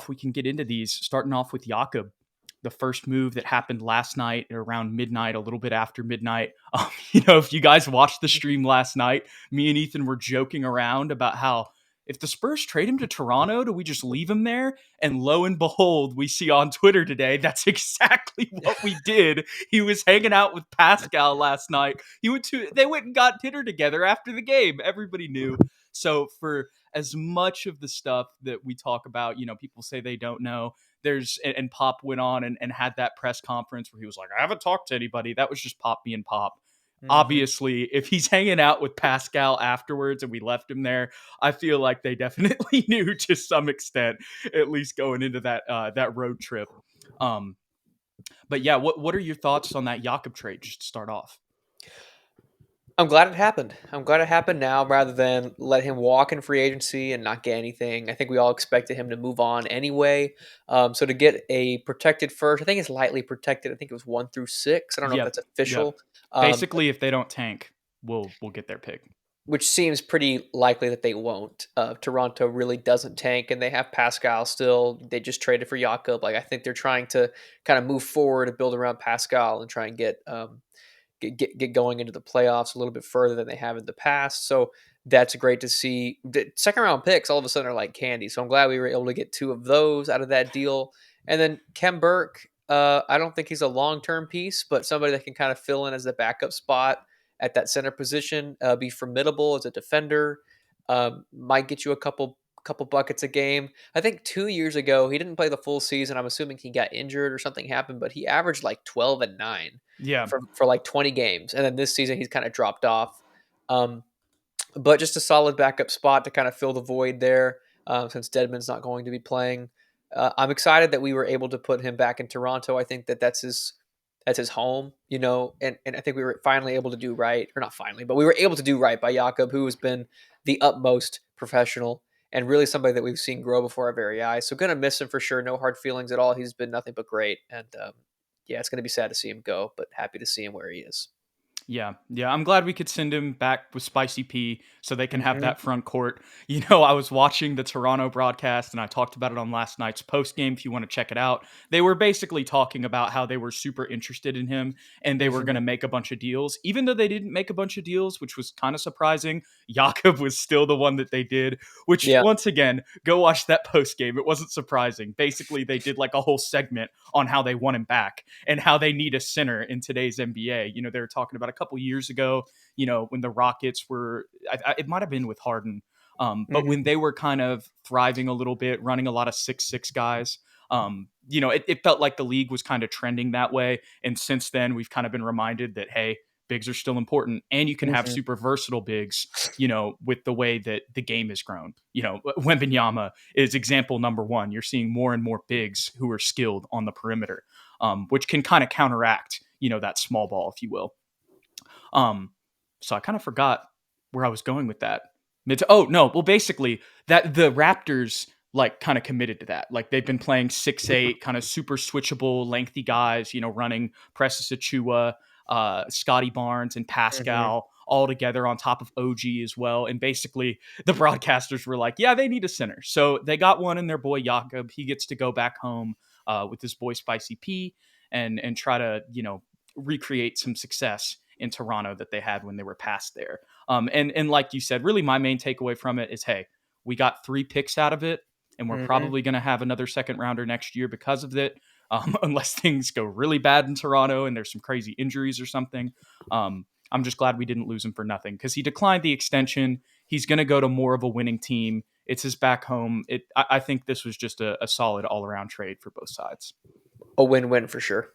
off, we can get into these, starting off with Jakob. The first move that happened last night around midnight, a little bit after midnight. If you guys watched the stream last night, me and Ethan were joking around about how if the Spurs trade him to Toronto, do we just leave him there? And lo and behold, we see on Twitter today, that's exactly what we did. He was hanging out with Pascal last night. They went and got dinner together after the game. Everybody knew. So for as much of the stuff that we talk about, people say they don't know. And Pop went on and had that press conference where he was like, I haven't talked to anybody. That was just Pop being Pop. Mm-hmm. Obviously, if he's hanging out with Pascal afterwards and we left him there, I feel like they definitely knew to some extent, at least going into that road trip. But yeah, what are your thoughts on that Jakob trade just to start off? I'm glad it happened. I'm glad it happened now rather than let him walk in free agency and not get anything. I think we all expected him to move on anyway. So to get a protected first, I think it's lightly protected. I think it was 1 through 6. I don't know if that's official. Yep. Basically, if they don't tank, we'll get their pick. Which seems pretty likely that they won't. Toronto really doesn't tank, and they have Pascal still. They just traded for Jakob. I think they're trying to kind of move forward and build around Pascal and try and get going into the playoffs a little bit further than they have in the past. So that's great to see. The second round picks all of a sudden are like candy. So I'm glad we were able to get 2 of those out of that deal. And then Khem Birch, I don't think he's a long-term piece, but somebody that can kind of fill in as the backup spot at that center position, be formidable as a defender, might get you a couple buckets a game. I think 2 years ago, he didn't play the full season. I'm assuming he got injured or something happened, but he averaged like 12 and 9 for like 20 games. And then this season, he's kind of dropped off. But just a solid backup spot to kind of fill the void there since Dedmon's not going to be playing. I'm excited that we were able to put him back in Toronto. I think that's his home, and I think we were finally able to do right, or not finally, but we were able to do right by Jakob, who has been the utmost professional and really somebody that we've seen grow before our very eyes. So going to miss him for sure. No hard feelings at all. He's been nothing but great. And it's going to be sad to see him go, but happy to see him where he is. Yeah. I'm glad we could send him back with Spicy P so they can have that front court. I was watching the Toronto broadcast and I talked about it on last night's post game. If you want to check it out, they were basically talking about how they were super interested in him and they were going to make a bunch of deals. Even though they didn't make a bunch of deals, which was kind of surprising, Jakob was still the one that they did, which once again, go watch that post game. It wasn't surprising. Basically, they did like a whole segment on how they want him back and how they need a center in today's NBA. They were talking about a couple years ago, when the Rockets were, it might have been with Harden, but when they were kind of thriving a little bit, running a lot of 6'6" guys, it felt like the league was kind of trending that way. And since then, we've kind of been reminded that, hey, bigs are still important and you can have super versatile bigs, with the way that the game has grown. Wembanyama is example number 1. You're seeing more and more bigs who are skilled on the perimeter, which can kind of counteract, that small ball, if you will. So I kind of forgot where I was going with that. Basically that the Raptors kind of committed to that. They've been playing 6'8", kind of super switchable, lengthy guys, running Precious Achiuwa, Scotty Barnes and Pascal all together on top of OG as well. And basically the broadcasters were like, yeah, they need a center. So they got one in their boy Jakob. He gets to go back home with his boy Spicy P and try to, recreate some success in Toronto that they had when they were past there. And like you said, really my main takeaway from it is, hey, we got 3 picks out of it and we're probably going to have another second rounder next year because of it. Unless things go really bad in Toronto and there's some crazy injuries or something. I'm just glad we didn't lose him for nothing because he declined the extension. He's going to go to more of a winning team. It's his back home. I think this was just a solid all-around trade for both sides. A win-win for sure.